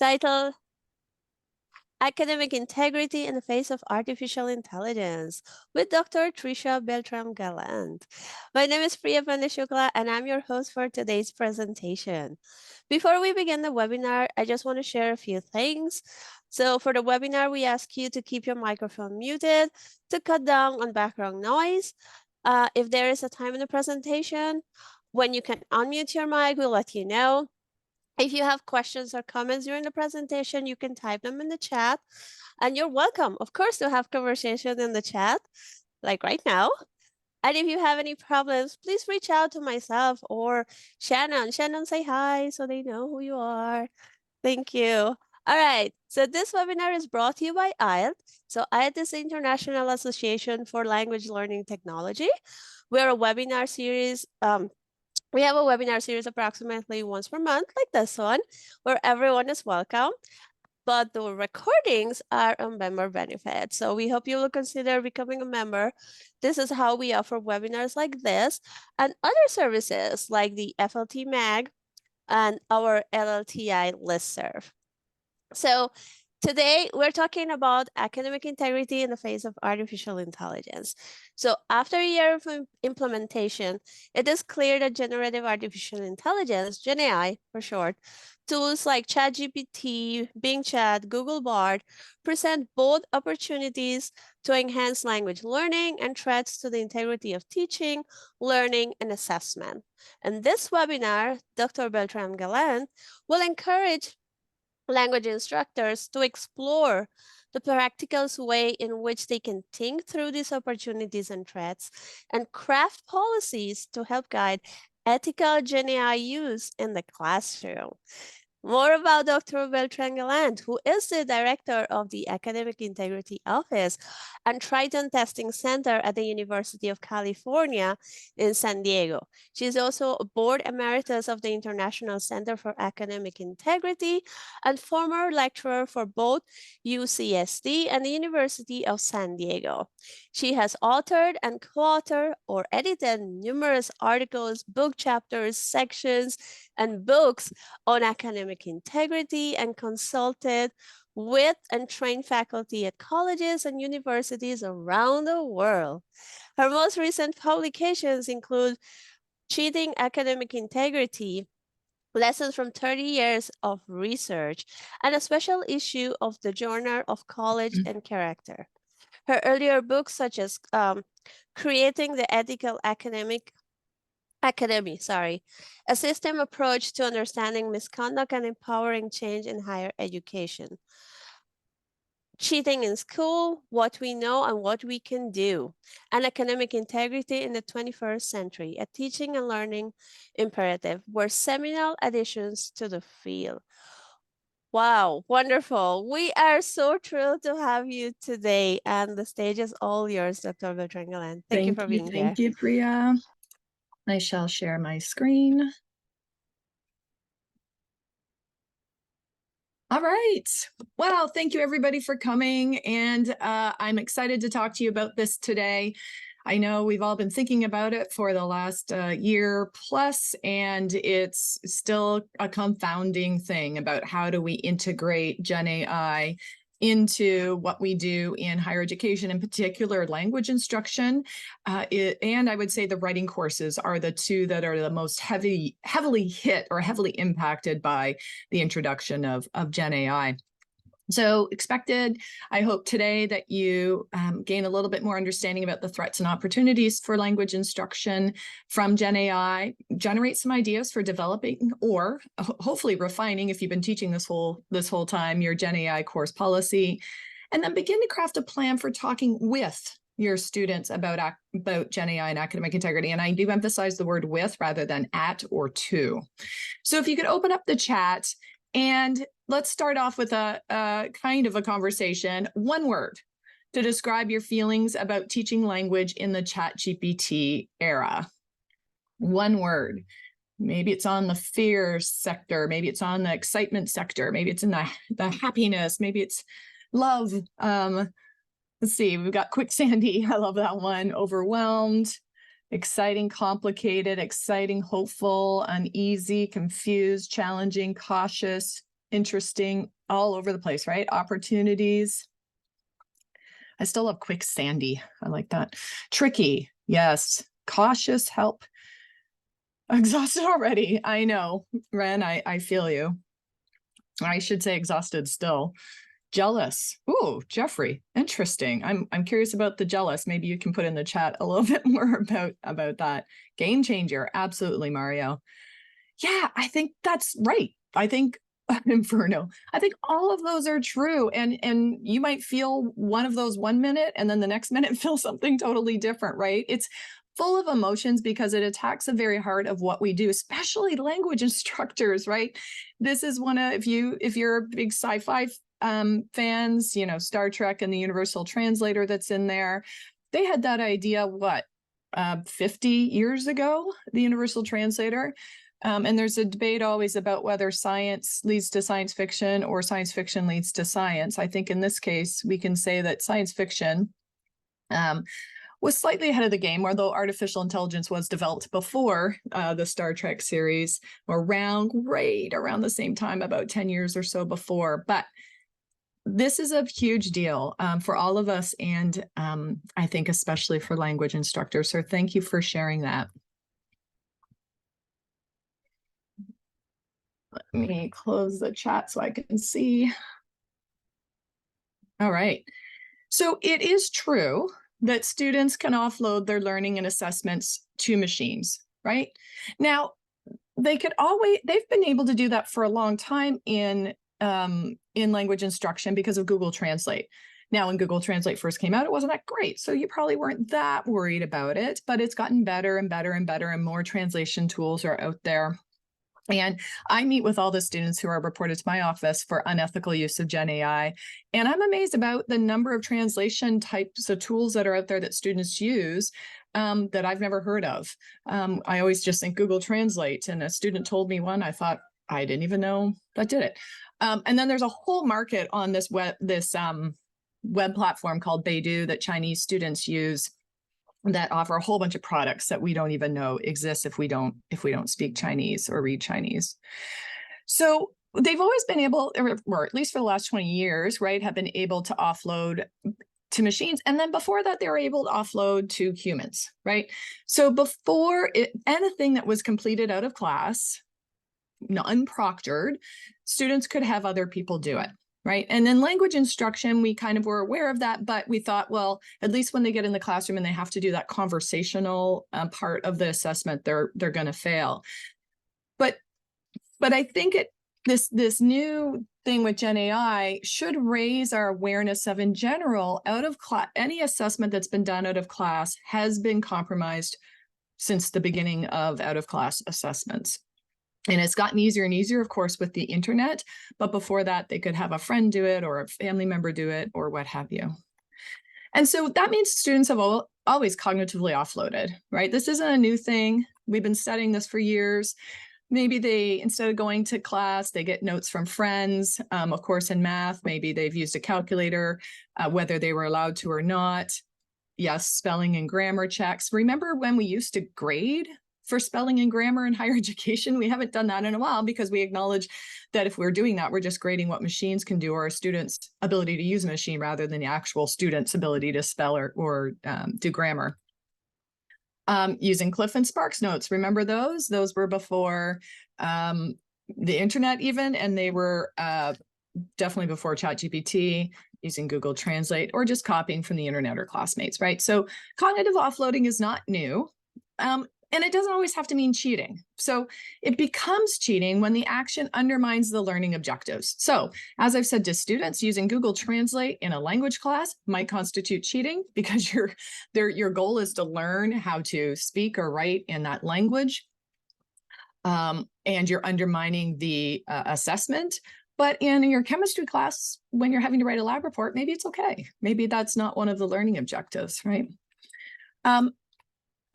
titled Academic Integrity in the Face of Artificial Intelligence with Dr. Tricia Bertram Gallant. My name is Priya Pandeshukla and I'm your host for today's presentation. Before we begin the webinar, I just want to share a few things. So for the webinar, we ask you to keep your microphone muted to cut down on background noise. If there is a time in the presentation when you can unmute your mic, we'll let you know. If you have questions or comments during the presentation, you can type them in the chat. And you're welcome, of course, to have conversation in the chat, like right now. And if you have any problems, please reach out to myself or Shannon. Shannon, say hi so they know who you are. Thank you. All right, so this webinar is brought to you by IALLT. So IALLT is the International Association for Language Learning Technology. We're a webinar series. We have a webinar series approximately once per month, like this one, where everyone is welcome. But the recordings are on member benefit. So we hope you will consider becoming a member. This is how we offer webinars like this and other services like the FLT Mag and our LLTI listserv. So today we're talking about academic integrity in the face of artificial intelligence. So after a year of implementation, it is clear that generative artificial intelligence, GenAI for short, tools like ChatGPT, Bing Chat, Google Bard present both opportunities to enhance language learning and threats to the integrity of teaching, learning, and assessment. In this webinar, Dr. Bertram Gallant will encourage language instructors to explore the practical way in which they can think through these opportunities and threats and craft policies to help guide ethical GenAI use in the classroom. More about Dr. Bertram Gallant, who is the director of the Academic Integrity Office and Triton Testing Center at the University of California in San Diego. She's also a board emeritus of the International Center for Academic Integrity and former lecturer for both UCSD and the University of San Diego. She has authored and co-authored or edited numerous articles, book chapters, sections, and books on academic integrity and consulted with and trained faculty at colleges and universities around the world. Her most recent publications include Cheating Academic Integrity, Lessons from 30 Years of Research, and a special issue of the Journal of College and Character. Her earlier books, such as Creating the Ethical Academy, a system approach to understanding misconduct and empowering change in higher education. Cheating in School, What We Know and What We Can Do, and Academic Integrity in the 21st Century, a teaching and learning imperative, were seminal additions to the field. Wow, wonderful. We are so thrilled to have you today, and the stage is all yours, Dr. Bertram Gallant. Thank you for being here. Thank you, Priya. I shall share my screen. All right. Well, thank you everybody for coming. And I'm excited to talk to you about this today. I know we've all been thinking about it for the last year plus, and it's still a confounding thing about how do we integrate GenAI into what we do in higher education, in particular language instruction. And I would say the writing courses are the two that are the most heavily hit or heavily impacted by the introduction of GenAI. So expected, I hope today that you gain a little bit more understanding about the threats and opportunities for language instruction from GenAI, generate some ideas for developing or hopefully refining, if you've been teaching this whole time, your GenAI course policy, and then begin to craft a plan for talking with your students about GenAI and academic integrity. And I do emphasize the word with rather than at or to. So if you could open up the chat, and let's start off with a kind of a conversation. One word to describe your feelings about teaching language in the ChatGPT era. One word. Maybe it's on the fear sector. Maybe it's on the excitement sector. Maybe it's in the happiness. Maybe it's love. Let's see. We've got quicksandy. I love that one. Overwhelmed. Exciting, complicated, exciting, hopeful, uneasy, confused, challenging, cautious, interesting, all over the place, right? Opportunities. I still love quicksandy. I like that. Tricky. Yes. Cautious. Help. Exhausted already. I know, Ren, I feel you. I should say exhausted still. Jealous. Ooh, Jeffrey. Interesting. I'm curious about the jealous. Maybe you can put in the chat a little bit more about that. Game changer. Absolutely, Mario. Yeah, I think that's right. I think Inferno. I think all of those are true. And you might feel one of those 1 minute and then the next minute feel something totally different, right? It's full of emotions because it attacks the very heart of what we do, especially language instructors, right? This is one of, if you're a big sci-fi fans, you know, Star Trek and the Universal Translator that's in there, they had that idea, 50 years ago, the Universal Translator. And there's a debate always about whether science leads to science fiction or science fiction leads to science. I think in this case, we can say that science fiction was slightly ahead of the game, although artificial intelligence was developed before the Star Trek series, or around the same time, about 10 years or so before. But this is a huge deal for all of us, and I think especially for language instructors. So thank you for sharing that. Let me close the chat so I can see. All right. So it is true that students can offload their learning and assessments to machines, right? Now, they've been able to do that for a long time in language instruction because of Google Translate. Now, when Google Translate first came out, it wasn't that great. So you probably weren't that worried about it, but it's gotten better and better and better, and more translation tools are out there. And I meet with all the students who are reported to my office for unethical use of GenAI. And I'm amazed about the number of translation types of tools that are out there that students use that I've never heard of. I always just think Google Translate, and a student told me one, I thought, I didn't even know that did it. And then there's a whole market on this web platform called Baidu that Chinese students use, that offer a whole bunch of products that we don't even know exist if we don't speak Chinese or read Chinese. So they've always been able, or at least for the last 20 years, right, have been able to offload to machines. And then before that, they were able to offload to humans, right? So before anything that was completed out of class, unproctored, students could have other people do it. Right. And then language instruction, we kind of were aware of that, but we thought, well, at least when they get in the classroom and they have to do that conversational part of the assessment, they're going to fail. But I think this new thing with GenAI should raise our awareness of, in general, out of class, any assessment that's been done out of class has been compromised since the beginning of out of class assessments. And it's gotten easier and easier, of course, with the internet. But before that, they could have a friend do it or a family member do it or what have you. And so that means students have always cognitively offloaded, right? This isn't a new thing. We've been studying this for years. Maybe they, instead of going to class, they get notes from friends. Of course, in math, maybe they've used a calculator, whether they were allowed to or not. Yes, spelling and grammar checks. Remember when we used to grade for spelling and grammar in higher education? We haven't done that in a while because we acknowledge that if we're doing that, we're just grading what machines can do, or a student's ability to use a machine rather than the actual student's ability to spell or do grammar. Using Cliff and Sparks notes. Remember those? Those were before the internet even, and they were definitely before ChatGPT, using Google Translate, or just copying from the internet or classmates, right? So cognitive offloading is not new. And it doesn't always have to mean cheating. So it becomes cheating when the action undermines the learning objectives. So as I've said to students, using Google Translate in a language class might constitute cheating because your goal is to learn how to speak or write in that language. And you're undermining the assessment. But in your chemistry class, when you're having to write a lab report, maybe it's okay. Maybe that's not one of the learning objectives, right?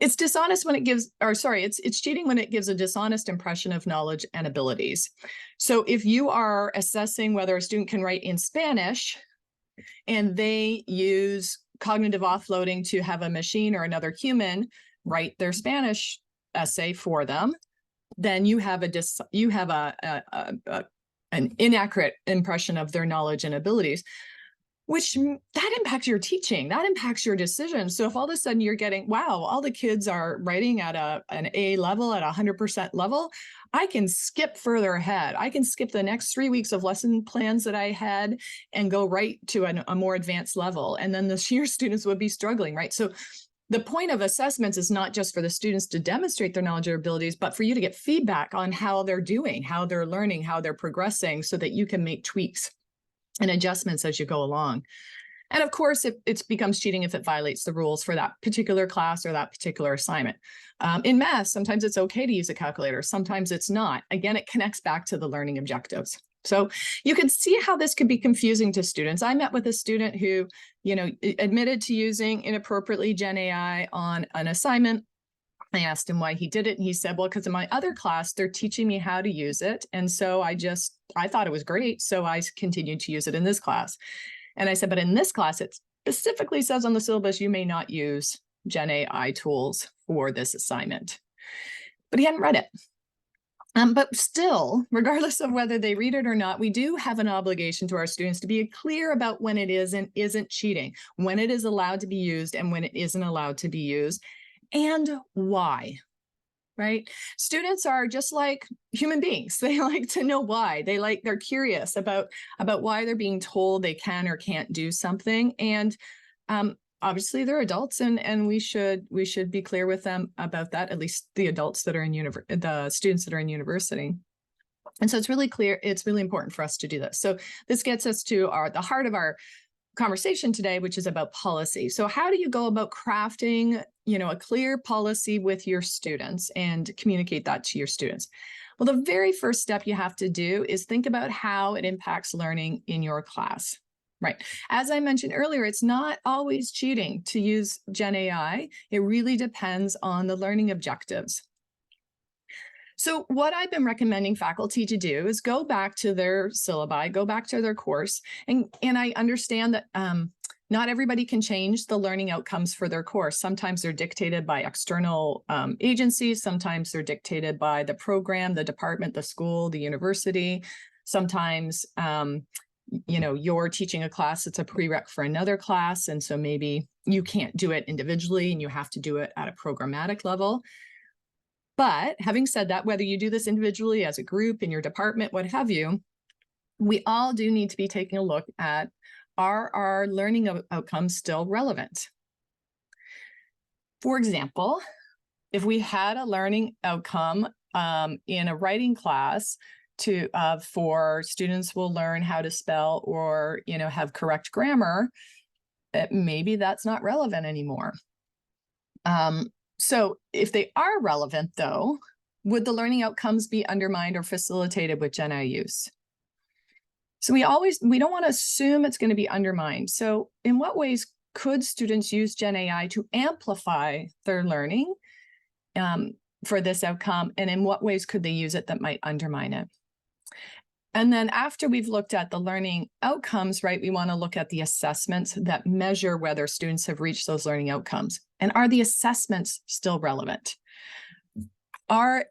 It's dishonest when it gives, or sorry, it's cheating when it gives a dishonest impression of knowledge and abilities. So if you are assessing whether a student can write in Spanish and they use cognitive offloading to have a machine or another human write their Spanish essay for them, then you have a an inaccurate impression of their knowledge and abilities, which that impacts your teaching, that impacts your decision. So if all of a sudden you're getting, wow, all the kids are writing at an A level, at 100% level, I can skip further ahead. I can skip the next 3 weeks of lesson plans that I had and go right to a more advanced level. And then your students would be struggling, right? So the point of assessments is not just for the students to demonstrate their knowledge or abilities, but for you to get feedback on how they're doing, how they're learning, how they're progressing, so that you can make tweaks and adjustments as you go along. And of course, it becomes cheating if it violates the rules for that particular class or that particular assignment. In math, sometimes it's okay to use a calculator, sometimes it's not. Again, it connects back to the learning objectives. So you can see how this could be confusing to students. I met with a student who, admitted to using inappropriately GenAI on an assignment. I asked him why he did it, and he said, well, because in my other class, they're teaching me how to use it. And so I thought it was great. So I continued to use it in this class. And I said, but in this class, it specifically says on the syllabus, you may not use GenAI tools for this assignment. But he hadn't read it. But still, regardless of whether they read it or not, we do have an obligation to our students to be clear about when it is and isn't cheating, when it is allowed to be used and when it isn't allowed to be used, and why, right? Students are just like human beings. They like to know why. They're curious about why they're being told they can or can't do something. And obviously they're adults, and we should be clear with them about that, at least the adults that are the students that are in university. And so it's really clear, it's really important for us to do this. So this gets us to the heart of our conversation today, which is about policy. So how do you go about crafting, a clear policy with your students and communicate that to your students? Well, the very first step you have to do is think about how it impacts learning in your class. Right. As I mentioned earlier, it's not always cheating to use GenAI. It really depends on the learning objectives. So what I've been recommending faculty to do is go back to their syllabi, go back to their course. And I understand that not everybody can change the learning outcomes for their course. Sometimes they're dictated by external agencies. Sometimes they're dictated by the program, the department, the school, the university. Sometimes you're teaching a class that's a prereq for another class, and so maybe you can't do it individually and you have to do it at a programmatic level. But having said that, whether you do this individually, as a group, in your department, what have you, we all do need to be taking a look at, are our learning outcomes still relevant? For example, if we had a learning outcome in a writing class for students will learn how to spell or have correct grammar, maybe that's not relevant anymore. So if they are relevant, though, would the learning outcomes be undermined or facilitated with GenAI use? So we don't want to assume it's going to be undermined. So in what ways could students use GenAI to amplify their learning for this outcome? And in what ways could they use it that might undermine it? And then after we've looked at the learning outcomes, right, we want to look at the assessments that measure whether students have reached those learning outcomes. And are the assessments still relevant?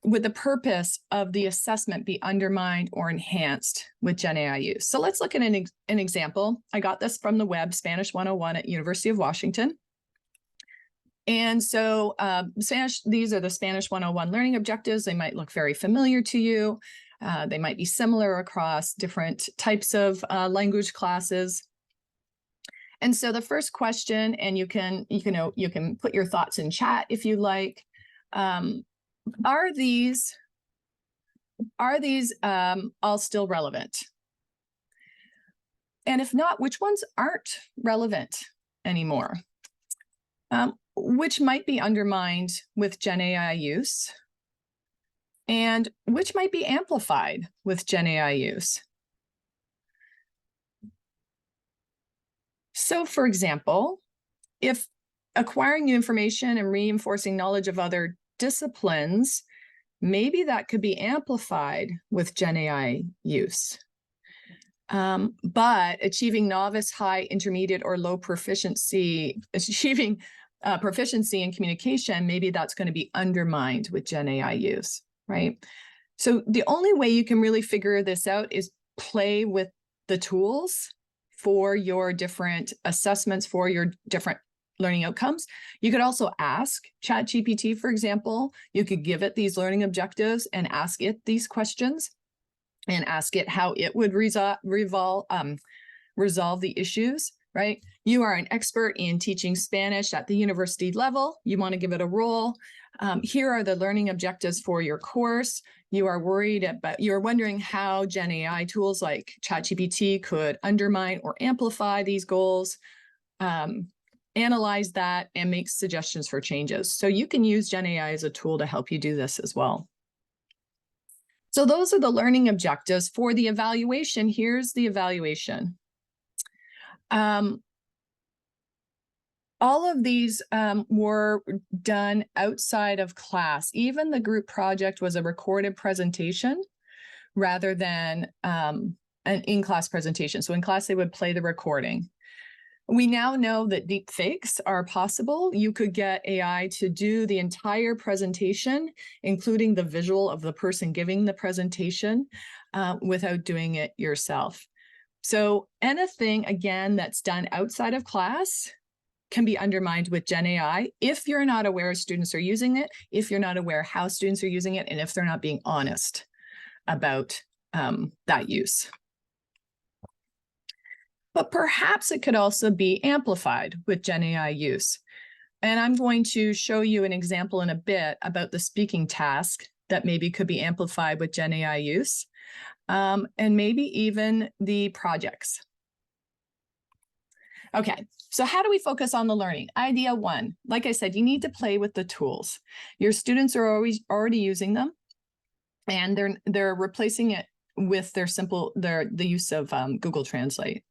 Would the purpose of the assessment be undermined or enhanced with GenAI use? So let's look at an example. I got this from the web, Spanish 101 at University of Washington. And so these are the Spanish 101 learning objectives. They might look very familiar to you. They might be similar across different types of language classes. And so the first question, and you can put your thoughts in chat if you like. Are these all still relevant? And if not, which ones aren't relevant anymore? Which might be undermined with GenAI use? And which might be amplified with GenAI use? So, for example, if acquiring new information and reinforcing knowledge of other disciplines, maybe that could be amplified with GenAI use. But achieving novice, high, intermediate, or low proficiency, proficiency in communication, maybe that's going to be undermined with GenAI use. Right. So the only way you can really figure this out is play with the tools for your different assessments, for your different learning outcomes. You could also ask ChatGPT, for example. You could give it these learning objectives and ask it these questions and ask it how it would resolve the issues, right? You are an expert in teaching Spanish at the university level. You want to give it a role. Here are the learning objectives for your course. You're wondering how GenAI tools like ChatGPT could undermine or amplify these goals. Analyze that and make suggestions for changes. So you can use GenAI as a tool to help you do this as well. So those are the learning objectives. For the evaluation, here's the evaluation. All of these were done outside of class. Even the group project was a recorded presentation rather than an in-class presentation. So in class, they would play the recording. We now know that deep fakes are possible. You could get AI to do the entire presentation, including the visual of the person giving the presentation, without doing it yourself. So anything, again, that's done outside of class can be undermined with GenAI if you're not aware students are using it, if you're not aware how students are using it, and if they're not being honest about that use. But perhaps it could also be amplified with GenAI use. And I'm going to show you an example in a bit about the speaking task that maybe could be amplified with GenAI use, and maybe even the projects. Okay, so how do we focus on the learning? Idea one, like I said, you need to play with the tools. Your students are already using them, and they're replacing it with the use of Google Translate.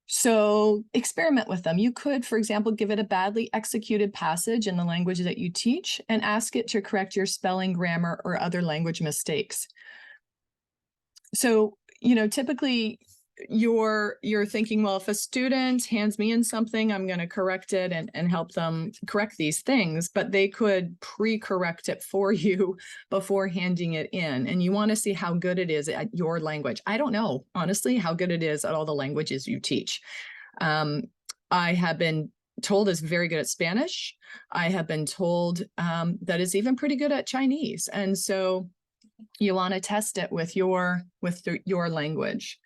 So experiment with them. You could, for example, give it a badly executed passage in the language that you teach and ask it to correct your spelling, grammar, or other language mistakes. So, typically you're thinking, well, if a student hands me in something, I'm going to correct it and help them correct these things, but they could pre-correct it for you before handing it in. And you want to see how good it is at your language. I don't know, honestly, how good it is at all the languages you teach. I have been told is very good at Spanish. I have been told that is even pretty good at Chinese. And so you want to test it with your language.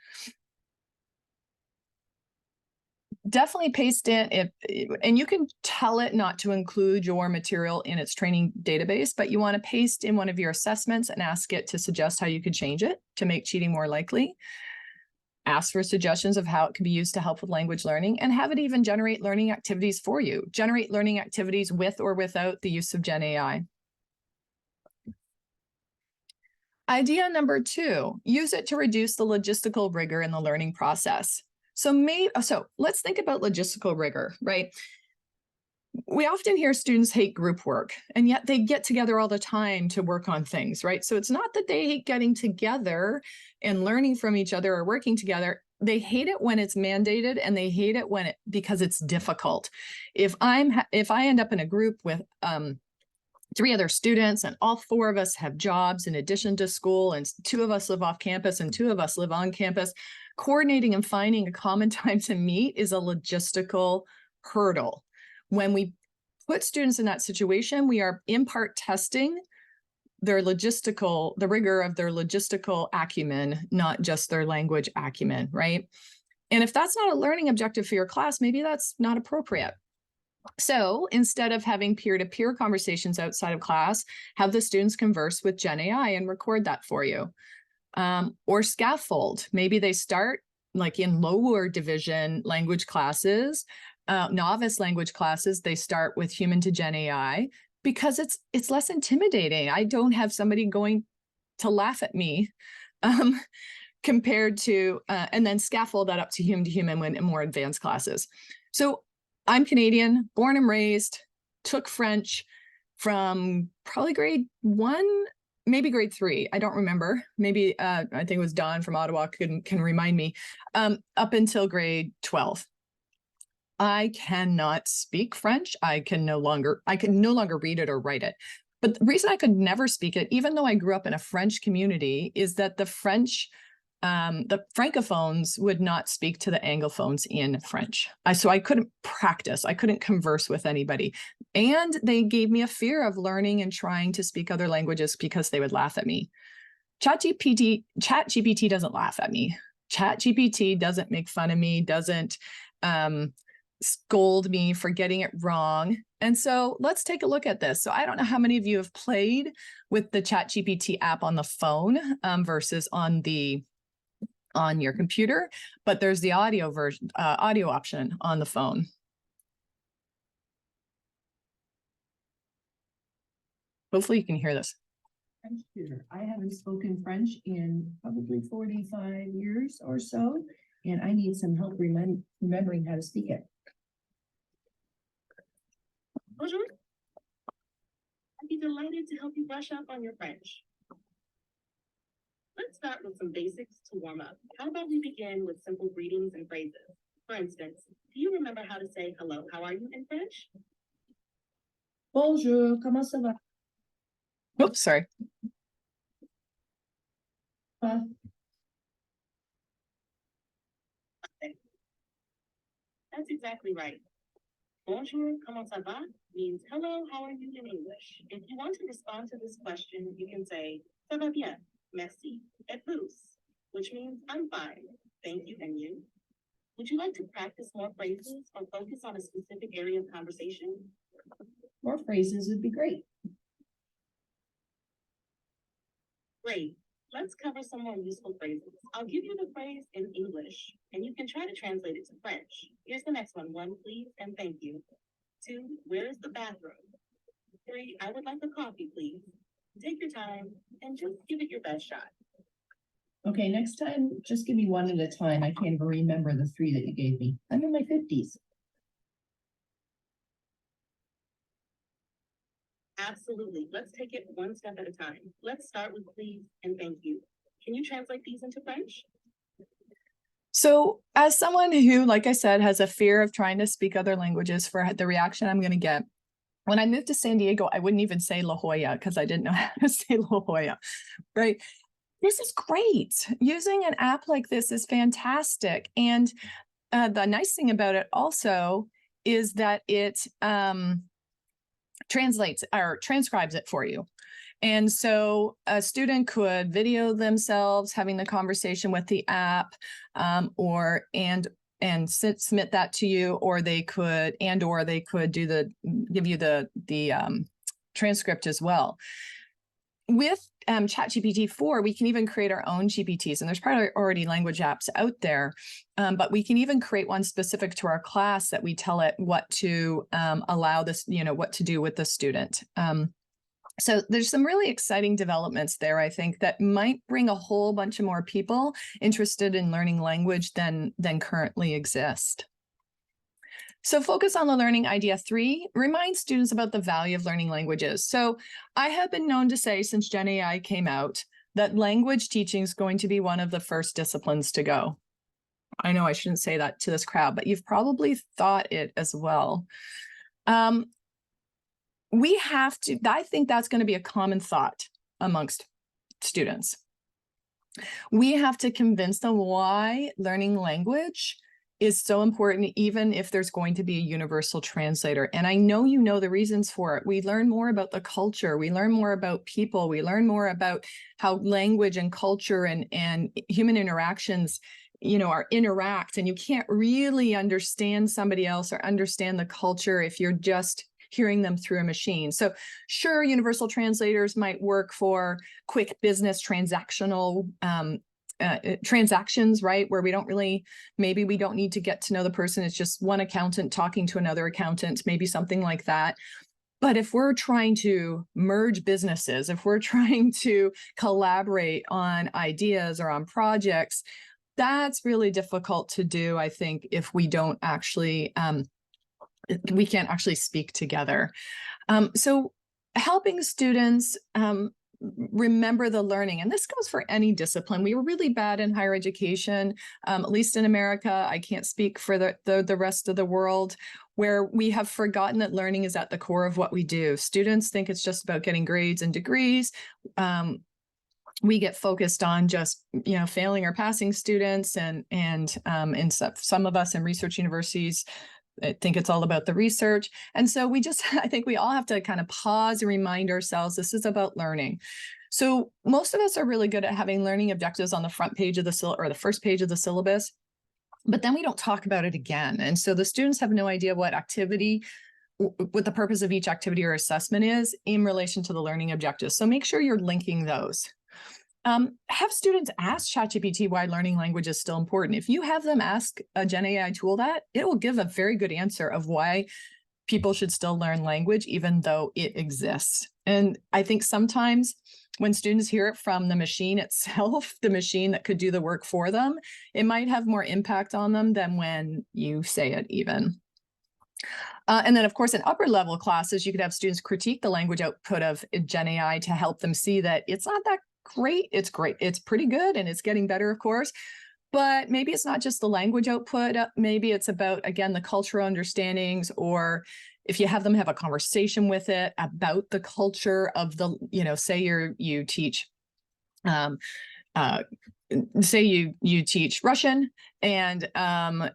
Definitely paste in and you can tell it not to include your material in its training database, but you want to paste in one of your assessments and ask it to suggest how you could change it to make cheating more likely. Ask for suggestions of how it can be used to help with language learning, and have it even generate learning activities for you. Generate learning activities with or without the use of GenAI. Idea number two, use it to reduce the logistical rigor in the learning process. So let's think about logistical rigor, right? We often hear students hate group work, and yet they get together all the time to work on things, right? So it's not that they hate getting together and learning from each other or working together. They hate it when it's mandated, and they hate it because it's difficult. If I end up in a group with 3 other students and all 4 of us have jobs in addition to school, and 2 of us live off campus and 2 of us live on campus, coordinating and finding a common time to meet is a logistical hurdle. When we put students in that situation, we are in part testing the rigor of their logistical acumen, not just their language acumen, right? And if that's not a learning objective for your class, maybe that's not appropriate. So instead of having peer-to-peer conversations outside of class, have the students converse with GenAI and record that for you. Or scaffold. Maybe they start like in lower division language classes, novice language classes, they start with human to GenAI because it's less intimidating. I don't have somebody going to laugh at me compared to, and then scaffold that up to human when in more advanced classes. So I'm Canadian, born and raised, took French from probably grade 1, maybe grade 3. I don't remember. Maybe I think it was Dawn from Ottawa can remind me, up until grade 12. I cannot speak French. I can no longer read it or write it. But the reason I could never speak it, even though I grew up in a French community, is that the French the francophones would not speak to the anglophones in French. So I couldn't practice. I couldn't converse with anybody. And they gave me a fear of learning and trying to speak other languages because they would laugh at me. ChatGPT doesn't laugh at me. ChatGPT doesn't make fun of me, doesn't scold me for getting it wrong. And so let's take a look at this. So I don't know how many of you have played with the ChatGPT app on the phone versus on your computer, but there's the audio version, audio option on the phone. Hopefully you can hear this. French tutor. I haven't spoken French in probably 45 years or so, and I need some help remembering how to speak it. Bonjour. I'd be delighted to help you brush up on your French. Let's start with some basics to warm up. How about we begin with simple greetings and phrases? For instance, do you remember how to say hello, how are you in French? Bonjour, comment ça va? Oops, sorry. That's exactly right. Bonjour, comment ça va means hello, how are you in English. If you want to respond to this question, you can say ça va bien, merci, et plus, which means I'm fine, thank you, and you. Would you like to practice more phrases or focus on a specific area of conversation? More phrases would be great. Great. Let's cover some more useful phrases. I'll give you the phrase in English, and you can try to translate it to French. Here's the next one. 1, please, and thank you. 2, where is the bathroom? 3, I would like a coffee, please. Take your time and just give it your best shot. Okay, next time, just give me one at a time. I can't even remember the 3 that you gave me. I'm in my 50s. Absolutely. Let's take it one step at a time. Let's start with please and thank you. Can you translate these into French? So as someone who, like I said, has a fear of trying to speak other languages, for the reaction I'm going to get, when I moved to San Diego, I wouldn't even say La Jolla because I didn't know how to say La Jolla, right? This is great. Using an app like this is fantastic. And the nice thing about it also is that it translates or transcribes it for you. And so a student could video themselves having the conversation with the app, or submit that to you, or they could give you the transcript as well. With ChatGPT 4, we can even create our own GPTs, and there's probably already language apps out there, but we can even create one specific to our class that we tell it what to allow this, what to do with the student. So there's some really exciting developments there, I think, that might bring a whole bunch of more people interested in learning language than currently exist. So focus on the learning idea 3, remind students about the value of learning languages. So I have been known to say since GenAI came out that language teaching is going to be one of the first disciplines to go. I know I shouldn't say that to this crowd, but you've probably thought it as well. We have to, I think that's going to be a common thought amongst students. We have to convince them why learning language is so important, even if there's going to be a universal translator. And I know you know the reasons for it. We learn more about the culture. We learn more about people. We learn more about how language and culture and human interactions, interact. And you can't really understand somebody else or understand the culture if you're just hearing them through a machine. So sure, universal translators might work for quick business transactional transactions, right? Where maybe we don't need to get to know the person. It's just one accountant talking to another accountant, maybe something like that. But if we're trying to merge businesses, if we're trying to collaborate on ideas or on projects, that's really difficult to do, I think, if we don't actually we can't actually speak together. So helping students remember the learning, and this goes for any discipline. We were really bad in higher education, at least in America. I can't speak for the rest of the world, where we have forgotten that learning is at the core of what we do. Students think it's just about getting grades and degrees. we get focused on just, failing or passing students, and some of us in research universities, I think it's all about the research. And so I think we all have to kind of pause and remind ourselves, this is about learning. So most of us are really good at having learning objectives on the front page of the first page of the syllabus, but then we don't talk about it again. And so the students have no idea what the purpose of each activity or assessment is in relation to the learning objectives. So make sure you're linking those. Have students ask ChatGPT why learning language is still important. If you have them ask a GenAI tool that, it will give a very good answer of why people should still learn language, even though it exists. And I think sometimes when students hear it from the machine itself, the machine that could do the work for them, it might have more impact on them than when you say it even. And then, of course, in upper level classes, you could have students critique the language output of GenAI to help them see that it's not that great. It's great. It's pretty good, and it's getting better, of course. But maybe it's not just the language output. Maybe it's about, again, the cultural understandings, or if you have them have a conversation with it about the culture of the, say you teach, say you teach Russian, and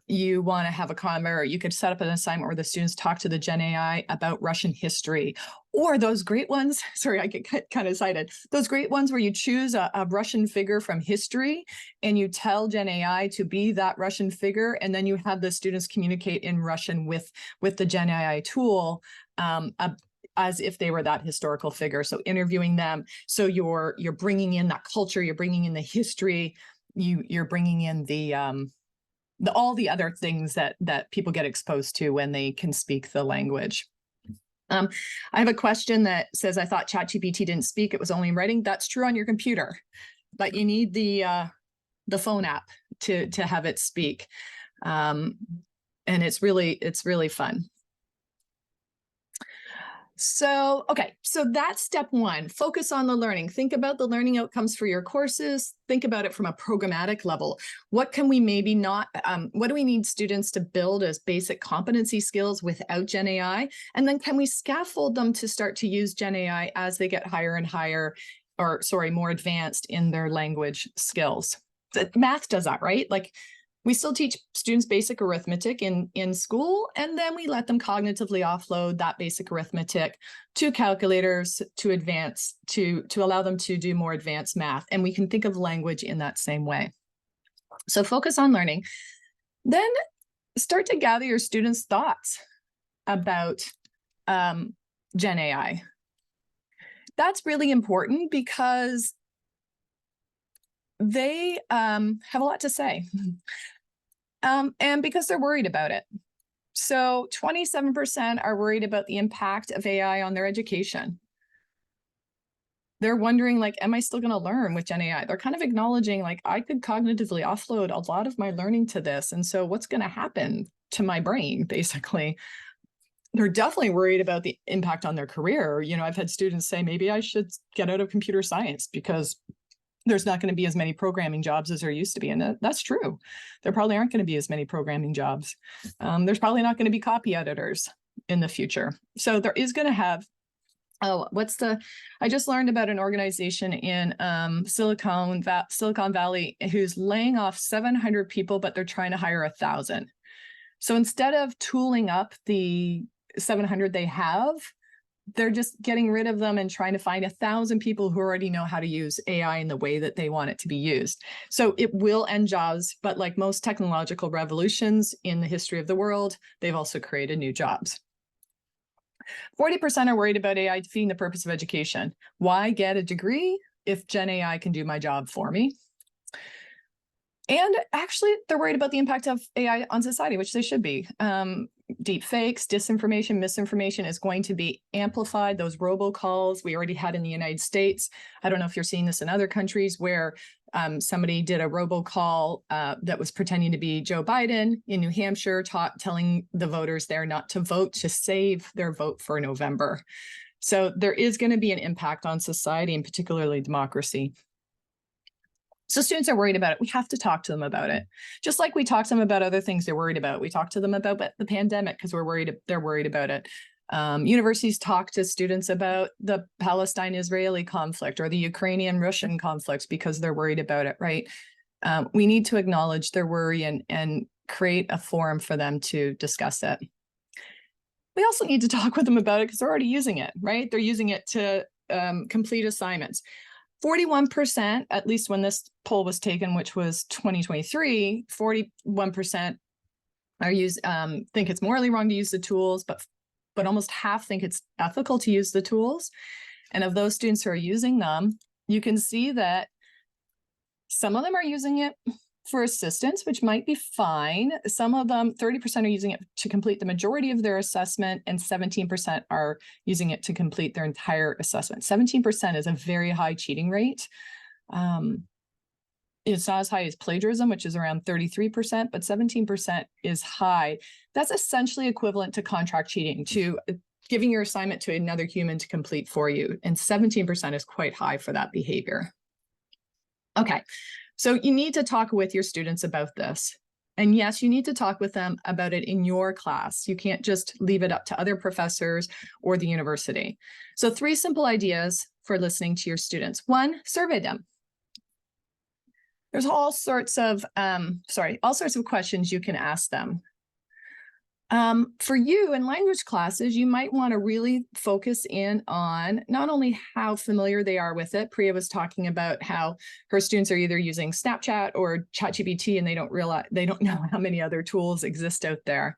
you want to have or you could set up an assignment where the students talk to the GenAI about Russian history, or those great ones. Sorry, I get kind of excited. Those great ones where you choose a Russian figure from history and you tell GenAI to be that Russian figure, and then you have the students communicate in Russian with the GenAI tool, as if they were that historical figure. So interviewing them. So you're bringing in that culture, you're bringing in the history, you're bringing in the all the other things that people get exposed to when they can speak the language. I have a question that says, I thought ChatGPT didn't speak, it was only in writing. That's true on your computer, but you need the phone app to have it speak. And it's really fun. So, okay, so that's step one. Focus on the learning. Think about the learning outcomes for your courses. Think about it from a programmatic level. What can we maybe not, what do we need students to build as basic competency skills without GenAI? And then can we scaffold them to start to use GenAI as they get higher and higher, more advanced in their language skills? Math does that, right? Like, we still teach students basic arithmetic in school, and then we let them cognitively offload that basic arithmetic to calculators to allow them to do more advanced math. And we can think of language in that same way. So focus on learning. Then start to gather your students' thoughts about GenAI. That's really important because they have a lot to say. And because they're worried about it. So 27% are worried about the impact of AI on their education. They're wondering, like, am I still going to learn with GenAI? They're kind of acknowledging, like, I could cognitively offload a lot of my learning to this. And so what's going to happen to my brain, basically? They're definitely worried about the impact on their career. I've had students say, maybe I should get out of computer science because there's not going to be as many programming jobs as there used to be. And that's true. There probably aren't going to be as many programming jobs. There's probably not going to be copy editors in the future. So there is going to have, I just learned about an organization in Silicon Valley who's laying off 700 people, but they're trying to hire 1,000. So instead of tooling up the 700 they have, they're just getting rid of them and trying to find 1,000 people who already know how to use AI in the way that they want it to be used. So it will end jobs, but like most technological revolutions in the history of the world, they've also created new jobs. 40% are worried about AI defeating the purpose of education. Why get a degree if GenAI can do my job for me? And actually, they're worried about the impact of AI on society, which they should be. Deep fakes, disinformation, misinformation is going to be amplified. Those robocalls we already had in the United States. I don't know if you're seeing this in other countries where somebody did a robocall that was pretending to be Joe Biden in New Hampshire, telling the voters there not to vote to save their vote for November. So there is going to be an impact on society and particularly democracy. So students are worried about it. We have to talk to them about it. Just like we talk to them about other things they're worried about. We talk to them about the pandemic because they're worried about it. Universities talk to students about the Palestine-Israeli conflict or the Ukrainian-Russian conflict because they're worried about it, right? We need to acknowledge their worry and create a forum for them to discuss it. We also need to talk with them about it because they're already using it, right? They're using it to complete assignments. 41%, at least when this poll was taken, which was 2023, 41% think it's morally wrong to use the tools, but almost half think it's ethical to use the tools. And of those students who are using them, you can see that some of them are using it for assistance, which might be fine. Some of them, 30% are using it to complete the majority of their assessment, and 17% are using it to complete their entire assessment. 17% is a very high cheating rate. It's not as high as plagiarism, which is around 33%, but 17% is high. That's essentially equivalent to contract cheating, to giving your assignment to another human to complete for you. And 17% is quite high for that behavior. Okay, so you need to talk with your students about this. And yes, you need to talk with them about it in your class. You can't just leave it up to other professors or the university. So 3 simple ideas for listening to your students. 1, survey them. There's all sorts of questions you can ask them. For you in language classes, you might want to really focus in on not only how familiar they are with it. Priya was talking about how her students are either using Snapchat or ChatGPT and they don't know how many other tools exist out there.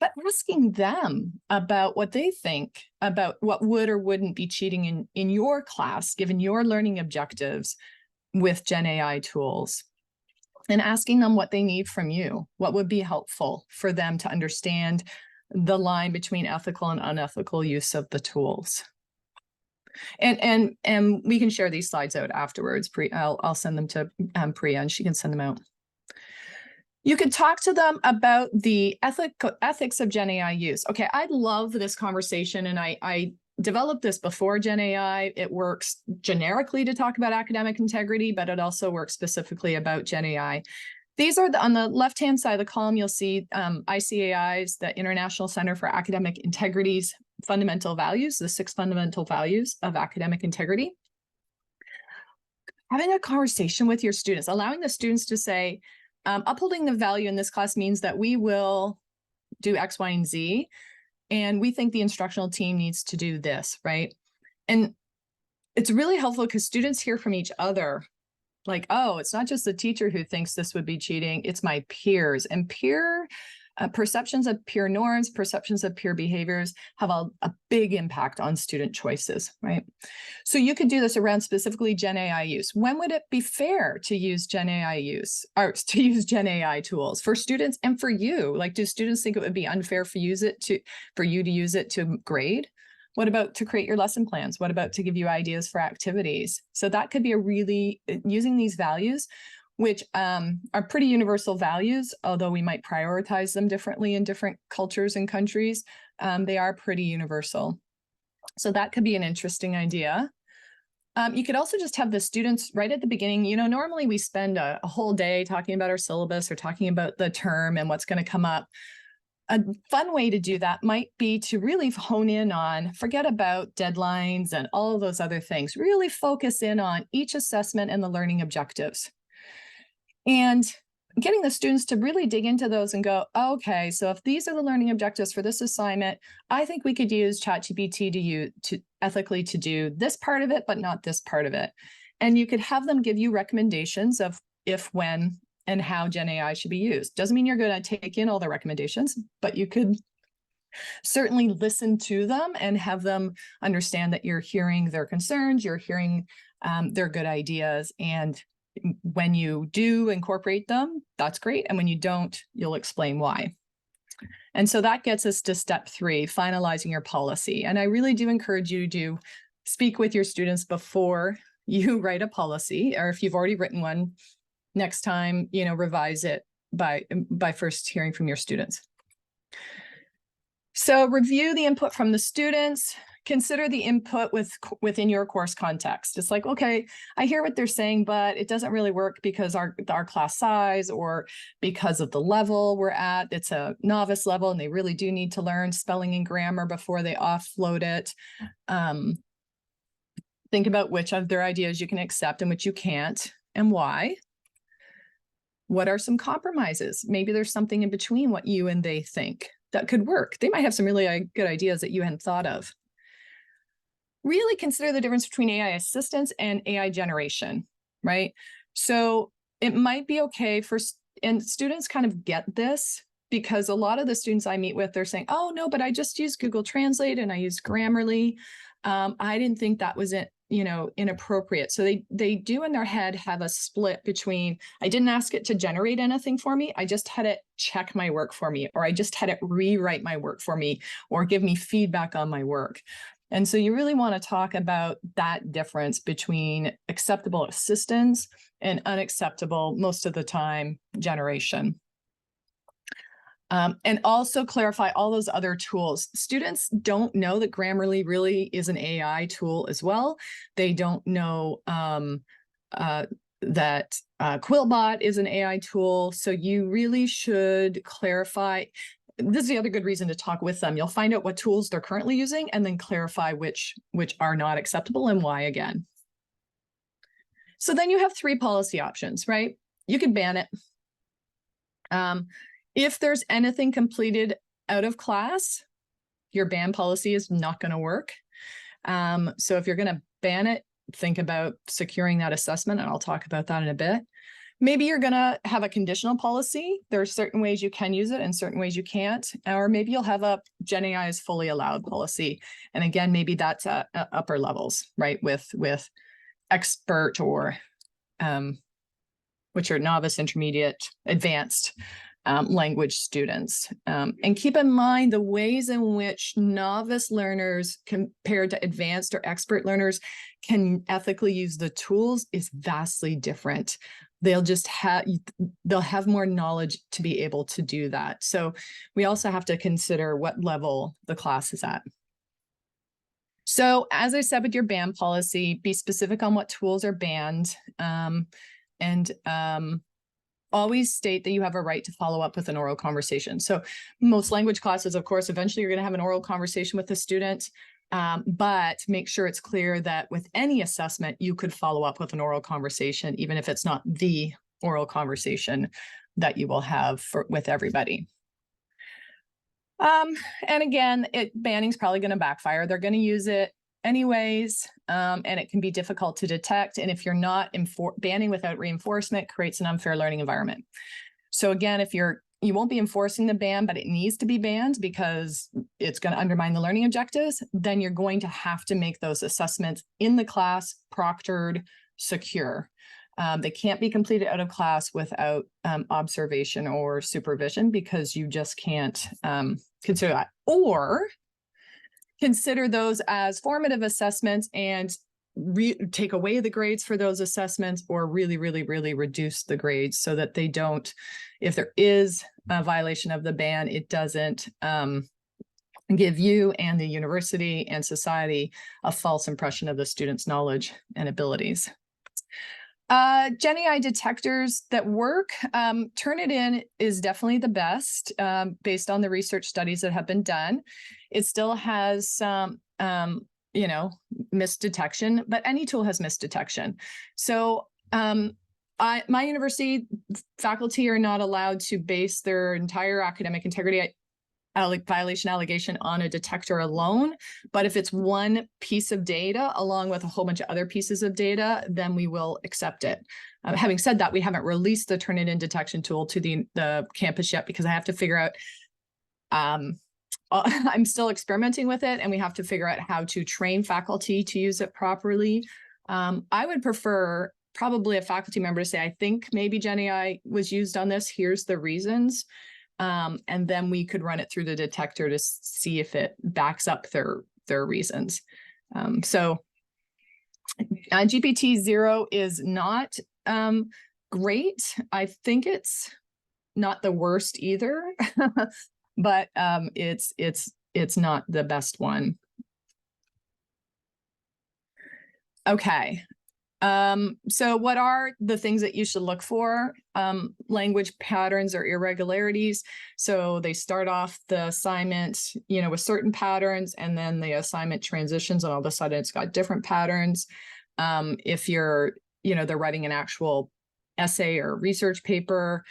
But asking them about what they think about what would or wouldn't be cheating in your class, given your learning objectives with GenAI tools. And asking them what they need from you, what would be helpful for them to understand the line between ethical and unethical use of the tools. And we can share these slides out afterwards. I'll send them to Priya and she can send them out. You could talk to them about the ethics of GenAI use. Okay, I love this conversation, and I developed this before GenAI. It works generically to talk about academic integrity, but it also works specifically about GenAI. These are on the left-hand side of the column, you'll see ICAI's, the International Center for Academic Integrity's fundamental values, the 6 fundamental values of academic integrity. Having a conversation with your students, allowing the students to say, upholding the value in this class means that we will do X, Y, and Z. And we think the instructional team needs to do this, right? And it's really helpful because students hear from each other, like, oh, it's not just the teacher who thinks this would be cheating, it's my peers. And peer perceptions of peer norms, perceptions of peer behaviors have a big impact on student choices, right? So you could do this around specifically GenAI use. When would it be fair to use GenAI use, or to use GenAI tools for students and for you? Like, do students think it would be unfair for you to use it to grade? What about to create your lesson plans? What about to give you ideas for activities? So that could be a really, using these values, which are pretty universal values, although we might prioritize them differently in different cultures and countries, they are pretty universal. So that could be an interesting idea. You could also just have the students right at the beginning. You know, normally we spend a whole day talking about our syllabus or talking about the term and what's going to come up. A fun way to do that might be to really hone in on, forget about deadlines and all of those other things, really focus in on each assessment and the learning objectives. And getting the students to really dig into those and go, okay, so if these are the learning objectives for this assignment, I think we could use ChatGPT to ethically to do this part of it, but not this part of it. And you could have them give you recommendations of if, when, and how GenAI should be used. Doesn't mean you're going to take in all the recommendations, but you could certainly listen to them and have them understand that you're hearing their concerns, you're hearing their good ideas, and when you do incorporate them, that's great. And when you don't, you'll explain why. And so that gets us to step 3, finalizing your policy. And I really do encourage you to speak with your students before you write a policy, or if you've already written one, next time, you know, revise it by first hearing from your students. So review the input from the students. consider the input within your course context. It's like, okay, I hear what they're saying, but it doesn't really work because our class size or because of the level we're at. It's a novice level and they really do need to learn spelling and grammar before they offload it. Think about which of their ideas you can accept and which you can't, and why. What are some compromises? Maybe there's something in between what you and they think that could work. They might have some really good ideas that you hadn't thought of. Really consider the difference between AI assistance and AI generation, right? So it might be okay and students kind of get this, because a lot of the students I meet with, they're saying, oh no, but I just used Google Translate and I used Grammarly. I didn't think that was inappropriate. So they do in their head have a split between, I didn't ask it to generate anything for me, I just had it check my work for me, or I just had it rewrite my work for me, or give me feedback on my work. And so you really want to talk about that difference between acceptable assistance and unacceptable, most of the time, generation. And also clarify all those other tools. Students don't know that Grammarly really is an AI tool as well. They don't know that Quillbot is an AI tool. So you really should clarify. This is the other good reason to talk with them. You'll find out what tools they're currently using and then clarify which are not acceptable and why again. So then you have 3 policy options, right? You can ban it. If there's anything completed out of class, your ban policy is not going to work. So if you're going to ban it, think about securing that assessment, and I'll talk about that in a bit. Maybe you're going to have a conditional policy. There are certain ways you can use it and certain ways you can't. Or maybe you'll have a GenAI is fully allowed policy. And again, maybe that's at upper levels, right? With expert or which are novice, intermediate, advanced language students. And keep in mind the ways in which novice learners compared to advanced or expert learners can ethically use the tools is vastly different. They'll have more knowledge to be able to do that. So we also have to consider what level the class is at. So as I said, with your ban policy, be specific on what tools are banned, and always state that you have a right to follow up with an oral conversation. So most language classes, of course, eventually you're going to have an oral conversation with the student, but make sure it's clear that with any assessment, you could follow up with an oral conversation, even if it's not the oral conversation that you will have with everybody. And again, banning is probably going to backfire. They're going to use it anyways, and it can be difficult to detect. And if you're not banning without reinforcement, creates an unfair learning environment. So again, if you won't be enforcing the ban, but it needs to be banned because it's going to undermine the learning objectives, then you're going to have to make those assessments in the class, proctored, secure. They can't be completed out of class without observation or supervision, because you just can't consider that. Or consider those as formative assessments and take away the grades for those assessments, or really, really, really reduce the grades so that they don't, if there is a violation of the ban, it doesn't give you and the university and society a false impression of the student's knowledge and abilities. GenAI detectors that work, Turnitin is definitely the best based on the research studies that have been done. It still has some, misdetection, but any tool has misdetection. So my university faculty are not allowed to base their entire academic integrity violation allegation on a detector alone. But if it's one piece of data along with a whole bunch of other pieces of data, then we will accept it. Having said that, we haven't released the Turnitin detection tool to the campus yet, because I have to figure out, I'm still experimenting with it, and we have to figure out how to train faculty to use it properly. I would prefer probably a faculty member to say, I think maybe GenAI was used on this, here's the reasons. And then we could run it through the detector to see if it backs up their reasons. So GPT-0 is not great. I think it's not the worst either, but it's not the best one. Okay. So what are the things that you should look for? Language patterns or irregularities. So they start off the assignment, with certain patterns, and then the assignment transitions and all of a sudden it's got different patterns. If you're, they're writing an actual essay or research paper,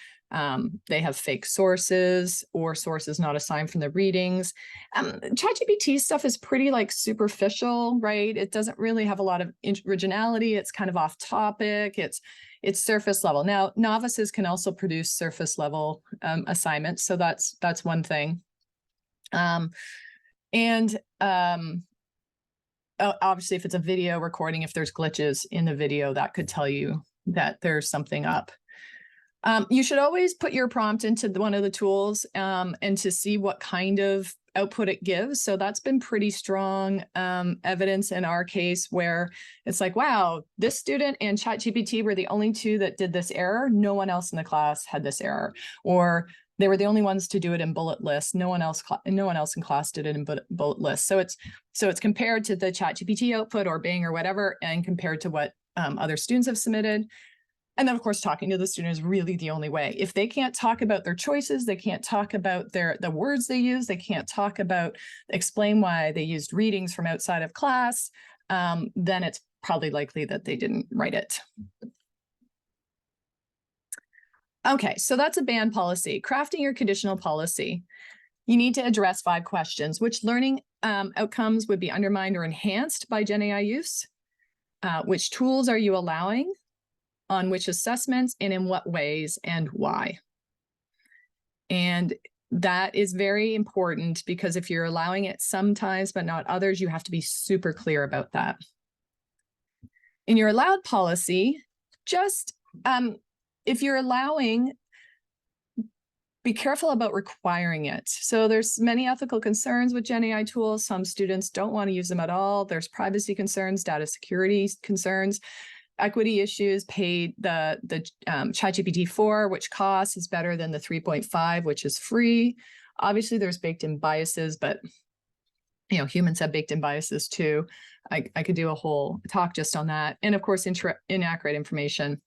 they have fake sources or sources not assigned from the readings. ChatGPT stuff is pretty superficial, right? It doesn't really have a lot of originality. It's kind of off topic. It's surface level. Now, novices can also produce surface level assignments. So that's one thing. Obviously, if it's a video recording, if there's glitches in the video, that could tell you that there's something up. You should always put your prompt into one of the tools and to see what kind of output it gives. So that's been pretty strong evidence in our case, where it's like, wow, this student and ChatGPT were the only two that did this error. No one else in the class had this error, or they were the only ones to do it in bullet lists. No one else in class did it in bullet lists. So it's compared to the ChatGPT output or Bing or whatever, and compared to what other students have submitted. And then, of course, talking to the student is really the only way. If they can't talk about their choices, they can't talk about the words they use, they can't explain why they used readings from outside of class, then it's probably likely that they didn't write it. Okay, so that's a ban policy. Crafting your conditional policy. You need to address 5 questions. Which learning outcomes would be undermined or enhanced by GenAI use? Which tools are you allowing? On which assessments, and in what ways, and why? And that is very important, because if you're allowing it sometimes but not others, you have to be super clear about that. In your allowed policy, just if you're allowing, be careful about requiring it. So there's many ethical concerns with GenAI tools. Some students don't want to use them at all. There's privacy concerns, data security concerns, equity issues. Paid the ChatGPT 4, which costs, is better than the 3.5, which is free. Obviously, there's baked-in biases, but humans have baked-in biases too. I could do a whole talk just on that. And of course, inaccurate information.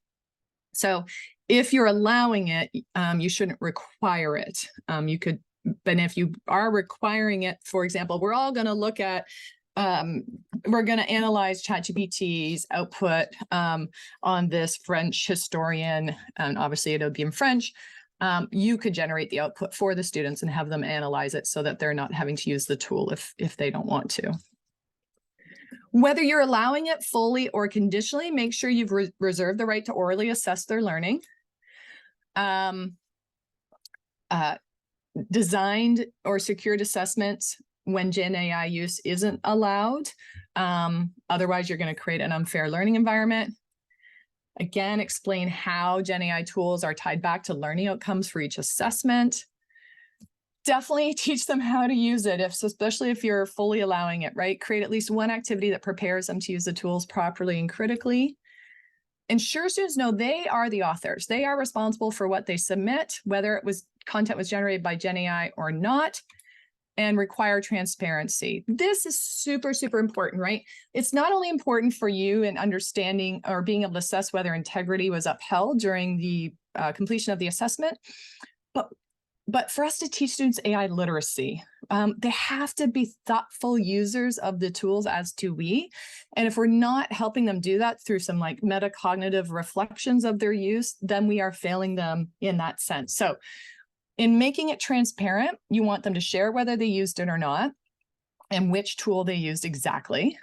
So if you're allowing it, you shouldn't require it. You could, but if you are requiring it, for example, we're all going to look at, we're going to analyze ChatGPT's output on this French historian, and obviously it'll be in French. You could generate the output for the students and have them analyze it so that they're not having to use the tool if they don't want to. Whether you're allowing it fully or conditionally, make sure you've reserved the right to orally assess their learning. Designed or secured assessments when GenAI use isn't allowed. Otherwise, you're going to create an unfair learning environment. Again, explain how GenAI tools are tied back to learning outcomes for each assessment. Definitely teach them how to use it, especially if you're fully allowing it, right? Create at least one activity that prepares them to use the tools properly and critically. Ensure students know they are the authors. They are responsible for what they submit, whether content was generated by GenAI or not, and require transparency. This is super, super important, right? It's not only important for you in understanding or being able to assess whether integrity was upheld during the completion of the assessment, but for us to teach students AI literacy. They have to be thoughtful users of the tools, as do we. And if we're not helping them do that through some metacognitive reflections of their use, then we are failing them in that sense. So in making it transparent, you want them to share whether they used it or not and which tool they used exactly.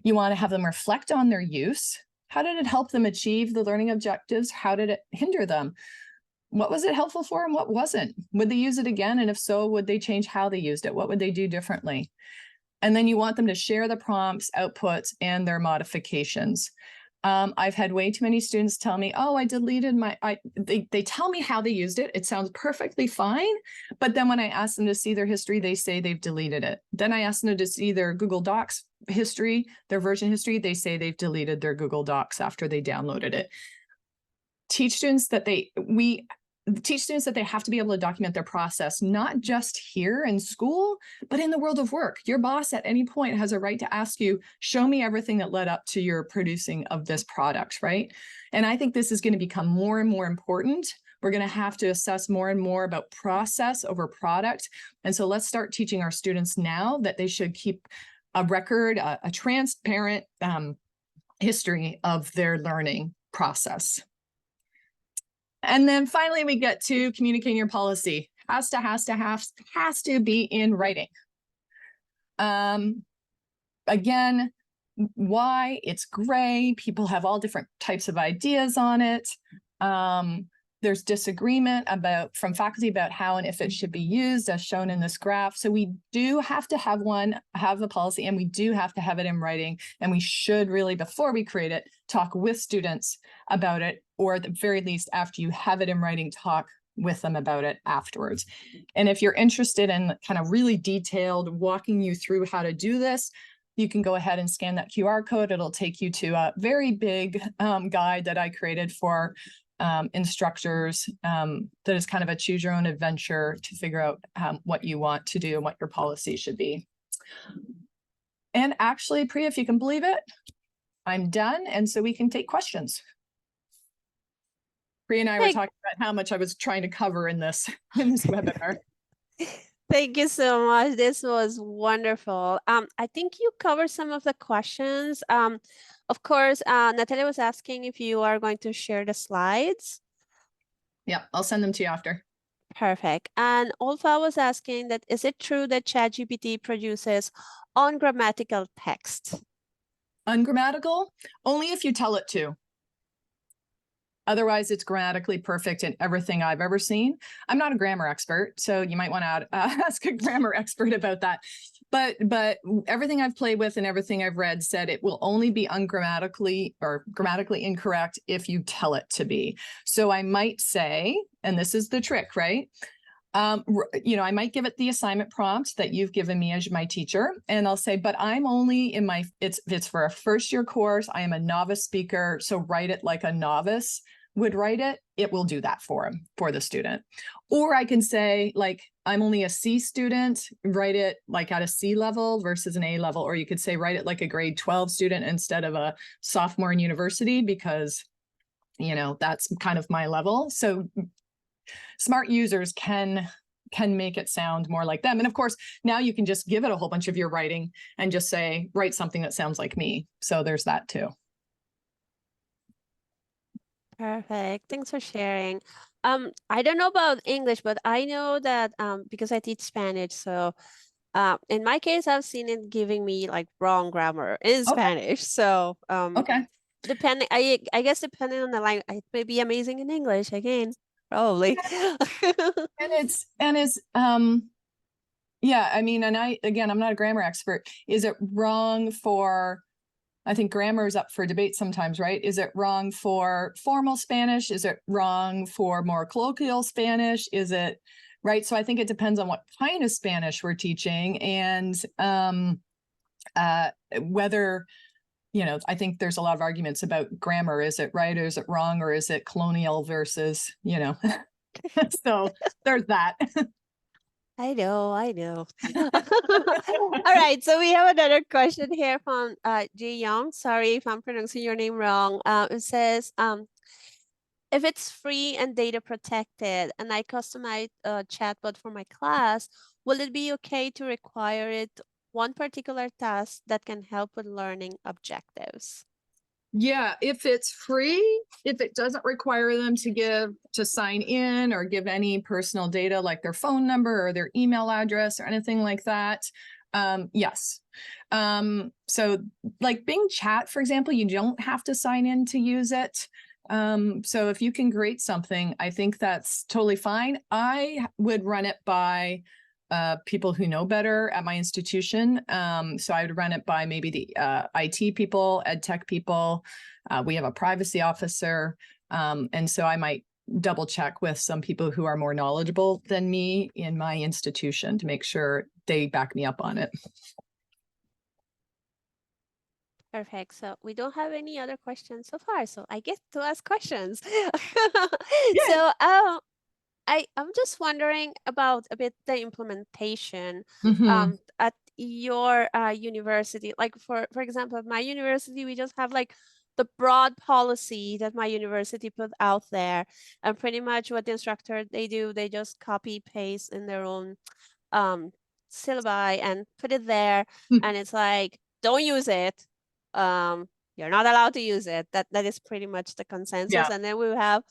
You want to have them reflect on their use. How did it help them achieve the learning objectives? How did it hinder them? What was it helpful for and what wasn't? Would they use it again? And if so, would they change how they used it? What would they do differently? And then you want them to share the prompts, outputs, and their modifications. I've had way too many students tell me, oh, I deleted they tell me how they used it. It sounds perfectly fine. But then when I ask them to see their history, they say they've deleted it. Then I ask them to see their Google Docs history, their version history. They say they've deleted their Google Docs after they downloaded it. Teach students that teach students that they have to be able to document their process, not just here in school, but in the world of work. Your boss at any point has a right to ask you, show me everything that led up to your producing of this product, right? And I think this is going to become more and more important. We're going to have to assess more and more about process over product. And so let's start teaching our students now that they should keep a record, a transparent history of their learning process. And then finally, we get to communicating your policy. Has to be in writing. Again, why? It's gray. People have all different types of ideas on it. There's disagreement from faculty about how and if it should be used, as shown in this graph. So we do have to have a policy, and we do have to have it in writing. And we should really, before we create it, talk with students about it, or at the very least, after you have it in writing, talk with them about it afterwards. And if you're interested in kind of really detailed walking you through how to do this, you can go ahead and scan that QR code. It'll take you to a very big guide that I created for instructors that is kind of a choose your own adventure to figure out what you want to do and what your policy should be. And actually, Priya, if you can believe it, I'm done. And so we can take questions. Priya and I were talking about how much I was trying to cover in this webinar. Thank you so much. This was wonderful. I think you covered some of the questions. Of course, Natalia was asking if you are going to share the slides. Yeah, I'll send them to you after. Perfect. And Olfa was asking that, is it true that ChatGPT produces ungrammatical text? Ungrammatical? Only if you tell it to. Otherwise, it's grammatically perfect in everything I've ever seen. I'm not a grammar expert, so you might want to ask a grammar expert about that. But everything I've played with and everything I've read said it will only be ungrammatically or grammatically incorrect if you tell it to be. So I might say, and this is the trick, right? I might give it the assignment prompt that you've given me as my teacher, and I'll say, but I'm only in it's for a first year course. I am a novice speaker, so write it like a novice would write it. It will do that for the student. Or I can say, like, I'm only a C student, write it like at a C level versus an A level. Or you could say, write it like a grade 12 student instead of a sophomore in university, because, that's kind of my level. So smart users can make it sound more like them. And of course, now you can just give it a whole bunch of your writing and just say, write something that sounds like me. So there's that too. Perfect. Thanks for sharing. I don't know about English, but I know that because I teach Spanish, so in my case, I've seen it giving me like wrong grammar in Spanish. So okay. Depending, I guess depending on the language, it may be amazing in English again, probably. Yeah, I mean, and I'm not a grammar expert. Is it wrong for, I think grammar is up for debate sometimes, right? Is it wrong for formal Spanish? Is it wrong for more colloquial Spanish? Is it, right? So I think it depends on what kind of Spanish we're teaching, and whether, I think there's a lot of arguments about grammar. Is it right, or is it wrong, or is it colonial versus, so there's that. I know. All right, so we have another question here from Ji Young. Sorry if I'm pronouncing your name wrong. It says, if it's free and data protected and I customize a chatbot for my class, will it be okay to require it one particular task that can help with learning objectives? Yeah, if it's free, if it doesn't require them to sign in or give any personal data like their phone number or their email address or anything like that, yes. So like Bing Chat, for example, you don't have to sign in to use it. So if you can create something, I think that's totally fine. I would run it by people who know better at my institution. So I would run it by maybe the IT people, ed tech people. We have a privacy officer. And so I might double check with some people who are more knowledgeable than me in my institution to make sure they back me up on it. Perfect. So we don't have any other questions so far. So I get to ask questions. Yeah. So I'm just wondering about a bit the implementation Mhm. at your university. Like for example, at my university, we just have like the broad policy that my university put out there, and pretty much what the instructor they do, they just copy paste in their own um syllabi and put it there, and it's like, don't use it. You're not allowed to use it. That is pretty much the consensus. Yeah. And then we have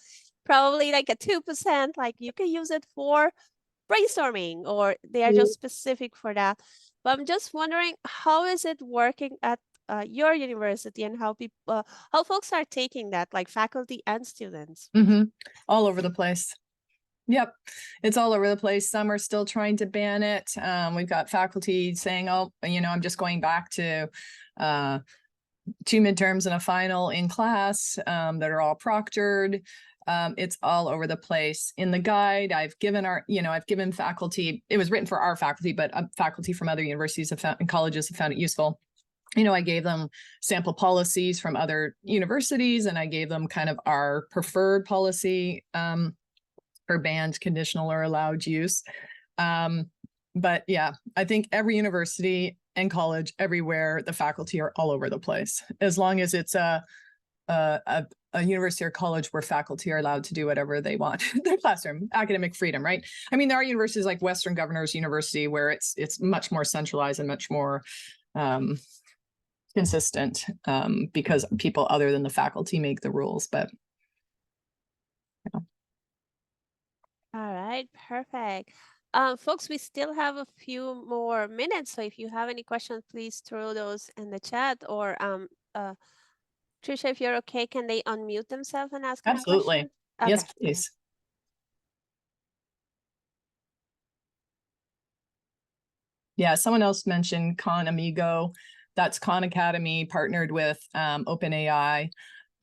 probably like a 2%, like you can use it for brainstorming, or they are just specific for that. But I'm just wondering, how is it working at your university, and how folks are taking that, like faculty and students? Mhm. All over the place. Yep. It's all over the place. Some are still trying to ban it. We've got faculty saying, oh, I'm just going back to 2 midterms and a final in class that are all proctored. It's all over the place. In the guide, I've given faculty, it was written for our faculty, but faculty from other universities and colleges have found it useful. I gave them sample policies from other universities, and I gave them kind of our preferred policy for banned, conditional, or allowed use. But yeah, I think every university and college, everywhere, the faculty are all over the place. As long as it's a university or college where faculty are allowed to do whatever they want in their classroom, academic freedom, right? I mean, there are universities like Western Governors University where it's much more centralized and much more consistent because people other than the faculty make the rules. But All right, perfect. Folks, we still have a few more minutes, so if you have any questions, please throw those in the chat. Or Tricia, if you're okay, can they unmute themselves and ask any absolutely. question? Yes, Okay. please. Yeah, someone else mentioned Khan Amigo. That's Khan Academy partnered with OpenAI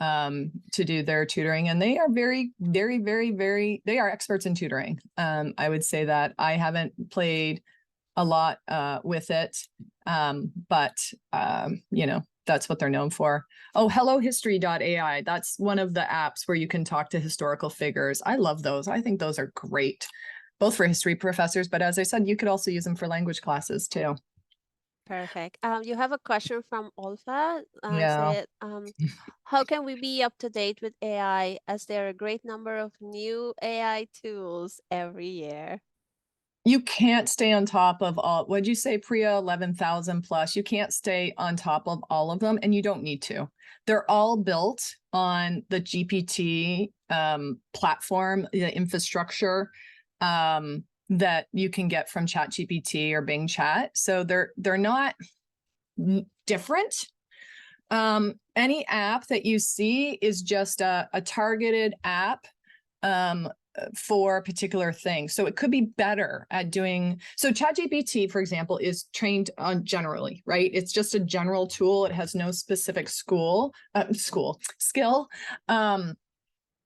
to do their tutoring. And they are very, very, very, very, they are experts in tutoring. I would say that I haven't played a lot with it, but that's what they're known for. Oh, hellohistory.ai. That's one of the apps where you can talk to historical figures. I love those. I think those are great, both for history professors, but as I said, you could also use them for language classes too. Perfect. You have a question from Olfa. Yeah. Said, how can we be up to date with AI, as there are a great number of new AI tools every year? You can't stay on top of all, what'd you say, Priya, 11,000 plus? You can't stay on top of all of them, and you don't need to. They're all built on the GPT platform, the infrastructure that you can get from ChatGPT or Bing Chat. So they're not different. Any app that you see is just a targeted app for a particular thing. So it could be better at doing, so ChatGPT, for example, is trained on generally, right? It's just a general tool. It has no specific skill.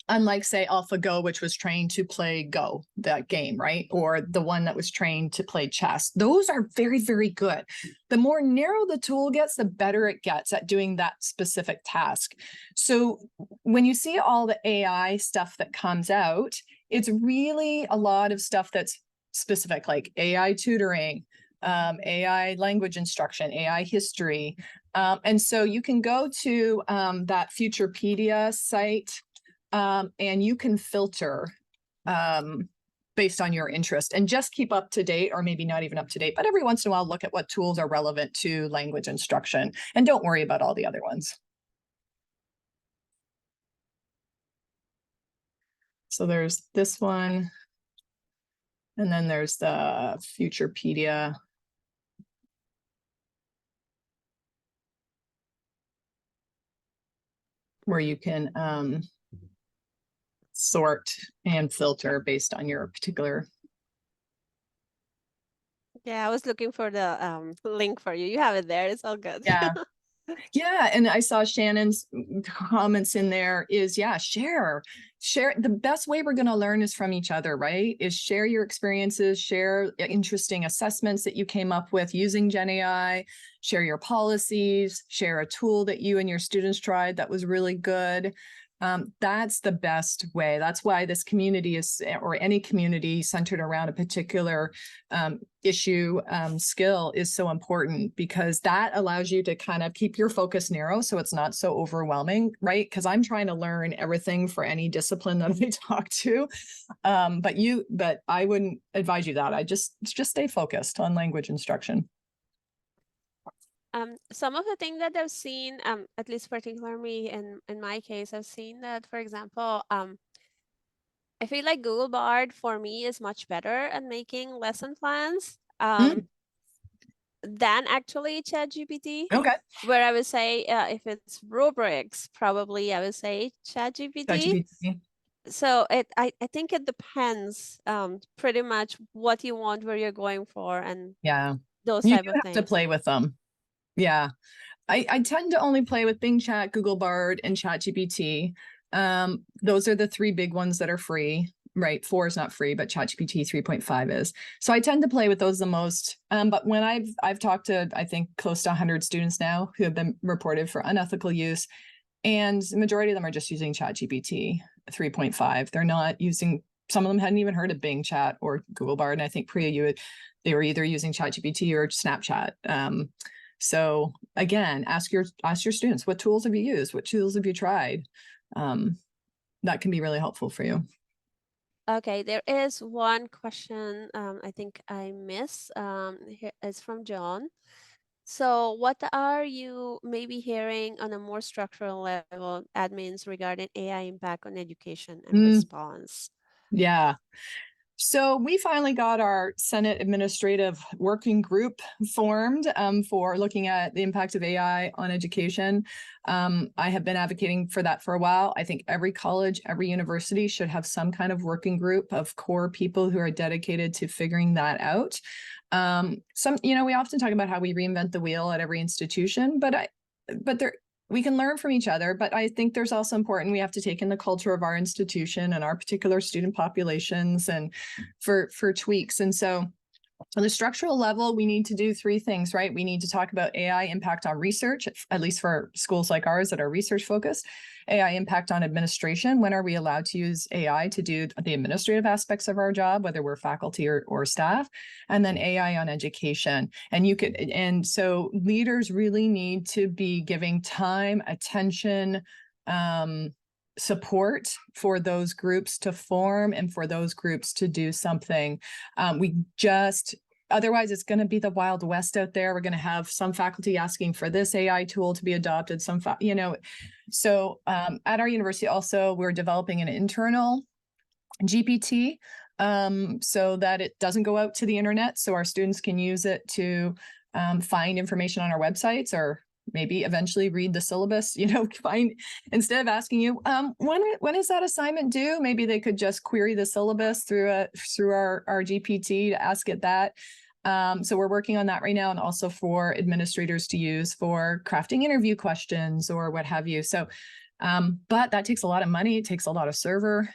Unlike, say, AlphaGo, which was trained to play Go, that game, right? Or the one that was trained to play chess. Those are very, very good. The more narrow the tool gets, the better it gets at doing that specific task. So when you see all the AI stuff that comes out, it's really a lot of stuff that's specific, like AI tutoring, AI language instruction, AI history. And so you can go to that Futurepedia site, and you can filter based on your interest and just keep up to date, or maybe not even up to date, but every once in a while, look at what tools are relevant to language instruction, and don't worry about all the other ones. So there's this one, and then there's the Futurepedia. Where you can sort and filter based on your particular. Yeah, I was looking for the link for you. You have it there. It's all good. Yeah. Yeah, and I saw Shannon's comments in there is, yeah, share. The best way we're going to learn is from each other, right? Is share your experiences, share interesting assessments that you came up with using GenAI, share your policies, share a tool that you and your students tried that was really good. That's the best way. That's why this community is, or any community centered around a particular issue, skill is so important, because that allows you to kind of keep your focus narrow so it's not so overwhelming, right? Because I'm trying to learn everything for any discipline that I talk to. But I wouldn't advise you that. I just stay focused on language instruction. Some of the things that I've seen, at least particularly in my case, I've seen that, for example, I feel like Google Bard for me is much better at making lesson plans than actually ChatGPT. Okay. Where I would say, if it's rubrics, probably I would say ChatGPT. ChatGPT. So I think it depends pretty much what you want, where you're going for, and Yeah, those you type do of have to things. play with them. Yeah. I tend to only play with Bing Chat, Google Bard, and ChatGPT. Those are the three big ones that are free, right? 4 is not free, but ChatGPT 3.5 is. So I tend to play with those the most. But when I've talked to, I think, close to 100 students now who have been reported for unethical use, and the majority of them are just using ChatGPT 3.5. They're not using, some of them hadn't even heard of Bing Chat or Google Bard. And I think Priya, they were either using ChatGPT or Snapchat. So again, ask your students, what tools have you used? What tools have you tried? That can be really helpful for you. Okay, there is one question I think I missed. Here it's from John. So what are you maybe hearing on a more structural level, admins, regarding AI impact on education and response? Yeah. So we finally got our Senate Administrative Working Group formed for looking at the impact of AI on education. I have been advocating for that for a while. I think every college, every university should have some kind of working group of core people who are dedicated to figuring that out. We often talk about how we reinvent the wheel at every institution, but we can learn from each other, but I think there's also important, we have to take in the culture of our institution and our particular student populations and for tweaks. And so on the structural level, we need to do 3 things, right? We need to talk about AI impact on research, at least for schools like ours that are research focused. AI impact on administration. When are we allowed to use AI to do the administrative aspects of our job, whether we're faculty or staff? And then AI on education. And so leaders really need to be giving time, attention, support for those groups to form and for those groups to do something. Otherwise it's going to be the Wild West out there. We're going to have some faculty asking for this AI tool to be adopted, So at our university also, we're developing an internal GPT so that it doesn't go out to the internet, so our students can use it to find information on our websites, or maybe eventually read the syllabus, instead of asking you, when is that assignment due? Maybe they could just query the syllabus through our GPT to ask it that. So we're working on that right now, and also for administrators to use for crafting interview questions or what have you. So, but that takes a lot of money. It takes a lot of server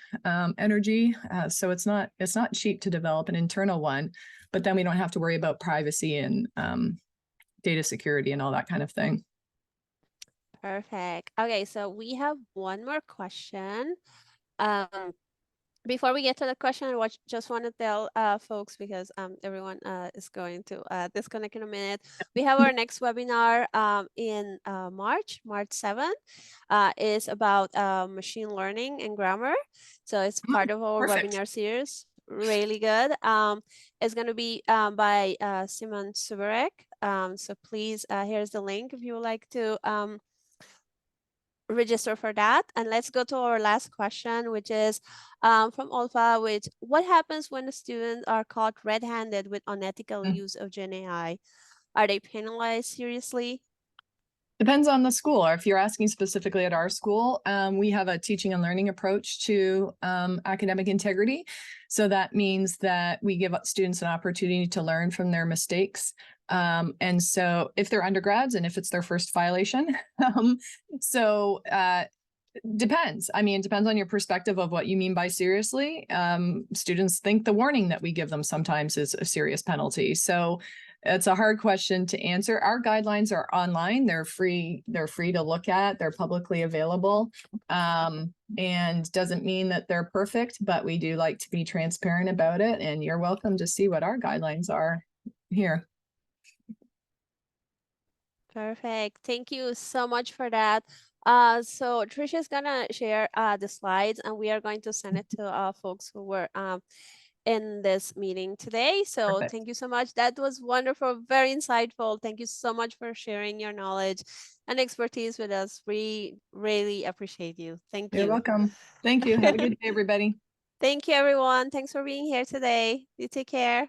energy. So it's not cheap to develop an internal one, but then we don't have to worry about privacy and data security and all that kind of thing. Perfect. Okay, so we have one more question. Before we get to the question, I just want to tell folks, because everyone is going to disconnect in a minute. We have our next webinar in March 7th. Is about machine learning and grammar. So it's part of our Perfect. webinar series. Really good. It's going to be by Simon Suberek. So please, here's the link if you would like to register for that. And let's go to our last question, which is from Olfa, which: what happens when the students are caught red-handed with unethical use of GenAI? Are they penalized seriously? Depends on the school. Or if you're asking specifically at our school, we have a teaching and learning approach to academic integrity. So that means that we give students an opportunity to learn from their mistakes. And so if they're undergrads and if it's their first violation, depends. I mean, it depends on your perspective of what you mean by seriously. Students think the warning that we give them sometimes is a serious penalty. So It's a hard question to answer. Our guidelines are online. They're free. They're free to look at. They're publicly available. And doesn't mean that they're perfect, but we do like to be transparent about it. And you're welcome to see what our guidelines are here. Perfect. Thank you so much for that. So Tricia's gonna share the slides, and we are going to send it to folks who were in this meeting today. So Perfect. thank you so much. That was wonderful, very insightful. Thank you so much for sharing your knowledge and expertise with us. We really appreciate you. Thank You're you. welcome. Thank you. Have a good day, everybody. Thank you, everyone. Thanks for being here today. You take care.